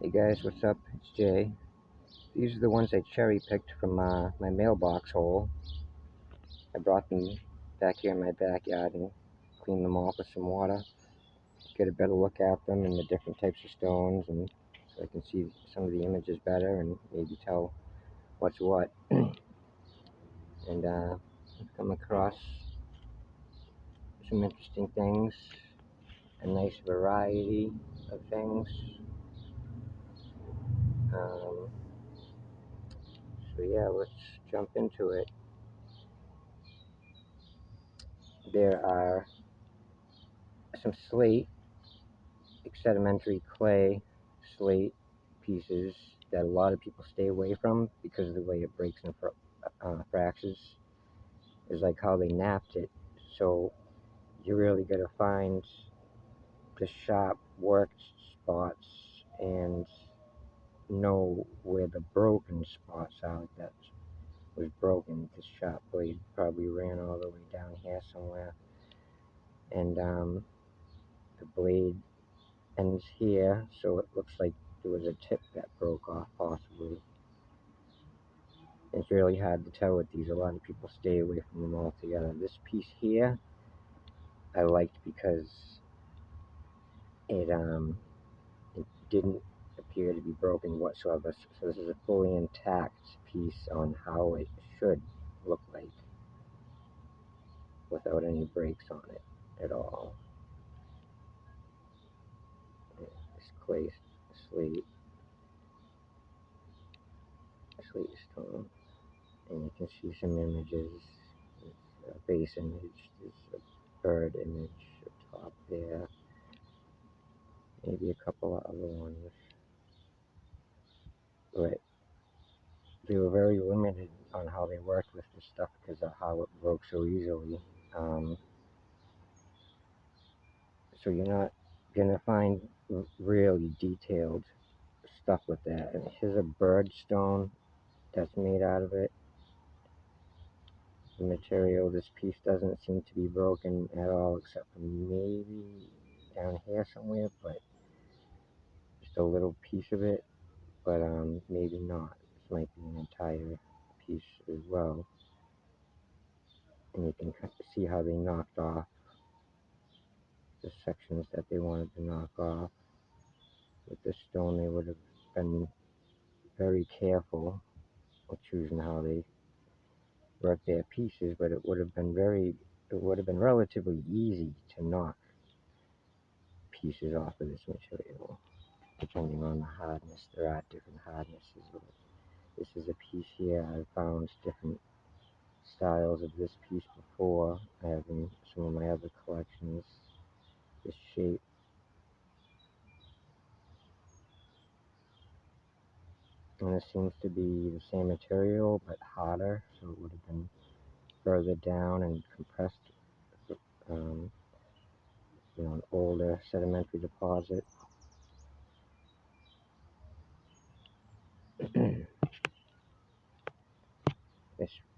Hey guys, what's up? It's Jay. These are the ones I cherry picked from my mailbox hole. I brought them back here in my backyard and cleaned them off with some water. Get a better look at them and the different types of stones, and so I can see some of the images better and maybe tell what's what. And I've come across some interesting things, a nice variety of things. Um, so yeah, let's jump into it. There are some slate, sedimentary clay slate pieces that a lot of people stay away from because of the way it breaks and fractures. Is like how they napped it. So you really got to find the sharp worked spots and know where the broken spots are. That was broken. The sharp blade probably ran all the way down here somewhere, and the blade ends here, so it looks like there was a tip that broke off possibly. It's really hard to tell with these. A lot of people stay away from them altogether. This piece here I liked because it didn't appear to be broken whatsoever. So this is a fully intact piece on how it should look like without any breaks on it at all. This clay slate stone, and you can see some images. There's a base image, there's a bird image up top there, maybe a couple of other ones, but they were very limited on how they worked with this stuff because of how it broke so easily. So you're not gonna find really detailed stuff with that. And here's a bird stone that's made out of it. The material, this piece doesn't seem to be broken at all, except for maybe down here somewhere, but just a little piece of it. But maybe not. This might be an entire piece as well. And you can see how they knocked off the sections that they wanted to knock off. With this stone, they would have been very careful with choosing how they work their pieces, but it would have been relatively easy to knock pieces off of this material, depending on the hardness. There are different hardnesses. This is a piece here. I've found different styles of this piece before. I have in some of my other collections. This shape. And this seems to be the same material but harder, so it would have been further down and compressed. Um, an older sedimentary deposit.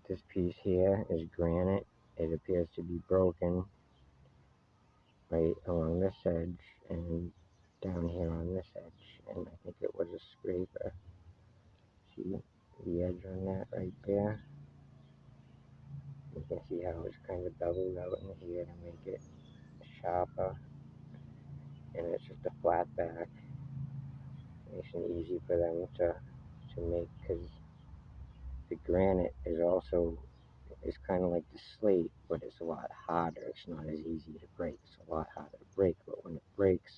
This piece here is granite. It appears to be broken right along this edge and down here on this edge, and I think it was a scraper. See the edge on that right there? You can see how it's kind of beveled out in here to make it sharper, and it's just a flat back. Nice and easy for them to make, because the granite is also, it's kind of like the slate, but it's a lot harder. It's not as easy to break. It's a lot harder to break, but when it breaks,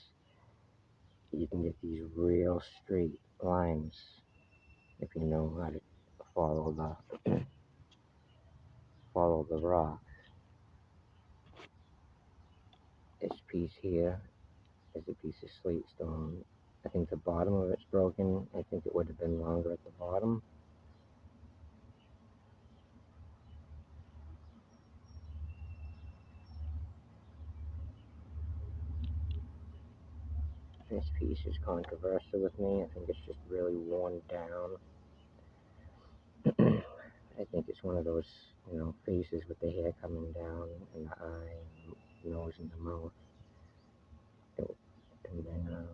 you can get these real straight lines if you know how to follow the rock. This piece here is a piece of slate stone. I think the bottom of it's broken. I think it would have been longer at the bottom. This piece is controversial with me. I think it's just really worn down. I think it's one of those, faces with the hair coming down and the eye, and the nose and the mouth. And then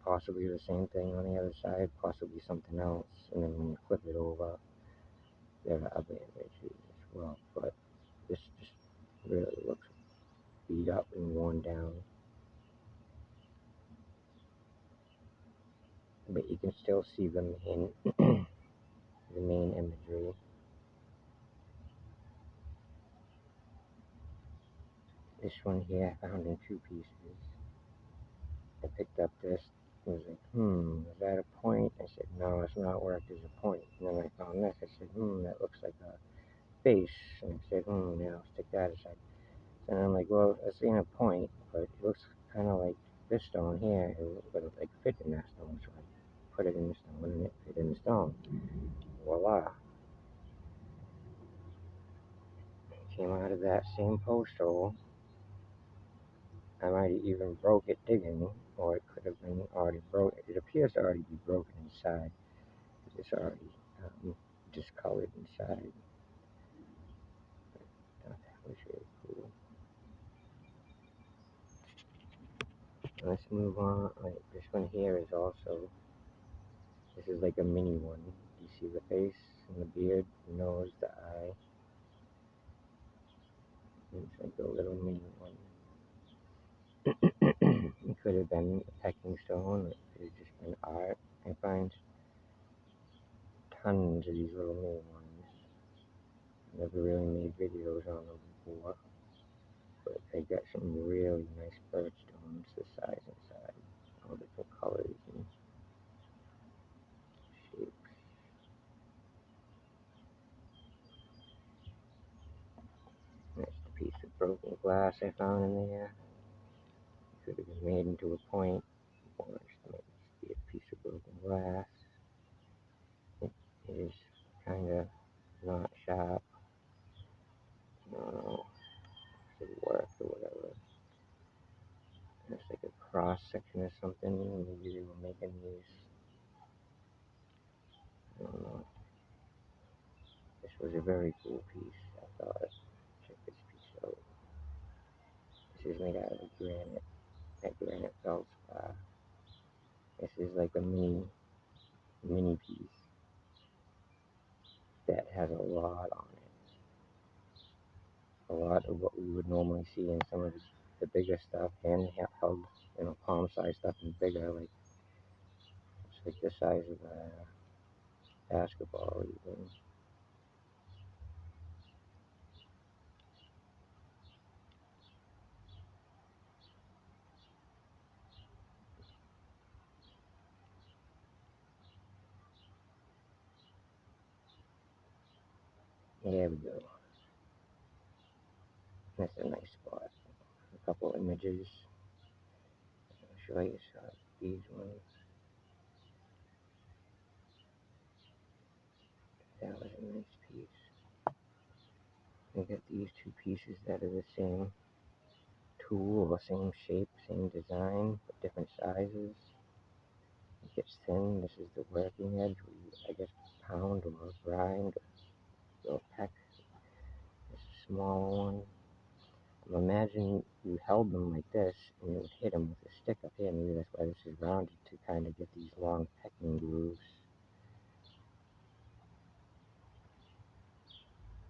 possibly the same thing on the other side, possibly something else, and then when you flip it over, there are other images as well. But this just really looks beat up and worn down. But you can still see the main, the main imagery. This one here I found in two pieces. I picked up this. I was like, is that a point? I said, no, it's not worked as a point. And then I found this. I said, that looks like a face. And I said, yeah, I'll stick that aside. And I'm like, well, it's in a point, but it looks kind of like this stone here. It would like fit in that stone. So I put it in the stone and it fit in the stone. Voila. It came out of that same post hole. I might have even broke it digging, or it could have been already broken. It appears to already be broken inside. It's already discolored inside. That was really cool. Let's move on. Like this one here is also. This is like a mini one. You see the face and the beard, the nose, the eye. It's like a little mini one. It could have been a pecking stone. It could have just been art. I find tons of these little mini ones. Never really made videos on them before, but they got some really nice birchstones, the size inside, all different colors and shapes. That's the piece of broken glass I found in there. It could have been made into a point, or just be a piece of broken glass. It is kind of not sharp. I don't know if it worked or whatever. It's like a cross section or something. Maybe they were making these. I don't know. This was a very cool piece, I thought. Check this piece out. This is made out of granite, a granite feldspar. This is like a mini piece that has a lot on it. A lot of what we would normally see in some of the bigger stuff, handheld, palm-sized stuff, and bigger, like it's like the size of a basketball even. There we go. That's a nice spot. A couple images. I'll show you these ones. That was a nice piece. I got these two pieces that are the same tool or same shape, same design, but different sizes. It gets thin. This is the working edge where you, I guess, pound or grind or peck. This smaller one. Imagine you held them like this and you would hit them with a stick up here. Maybe that's why this is rounded, to kind of get these long pecking grooves.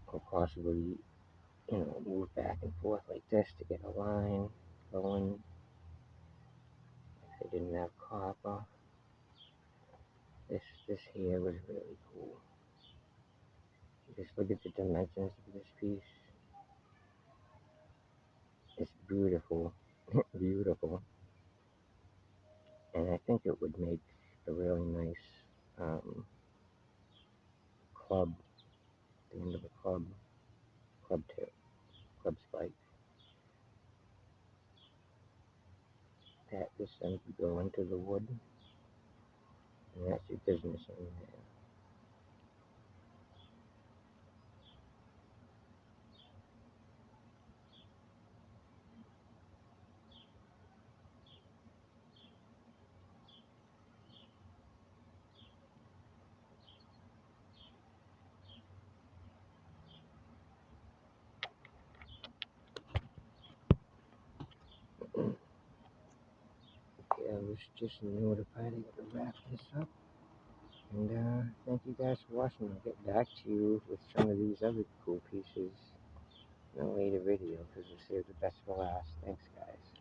Or possibly, move back and forth like this to get a line going. If they didn't have copper. This here was really cool. Just look at the dimensions of this piece. It's beautiful, beautiful. And I think it would make a really nice club, the end of a club tip, club spike. That this end would go into the wood, and that's your business in there. was just notified I gotta wrap this up. And thank you guys for watching. I'll get back to you with some of these other cool pieces in a later video because I saved the best for last. Thanks, guys.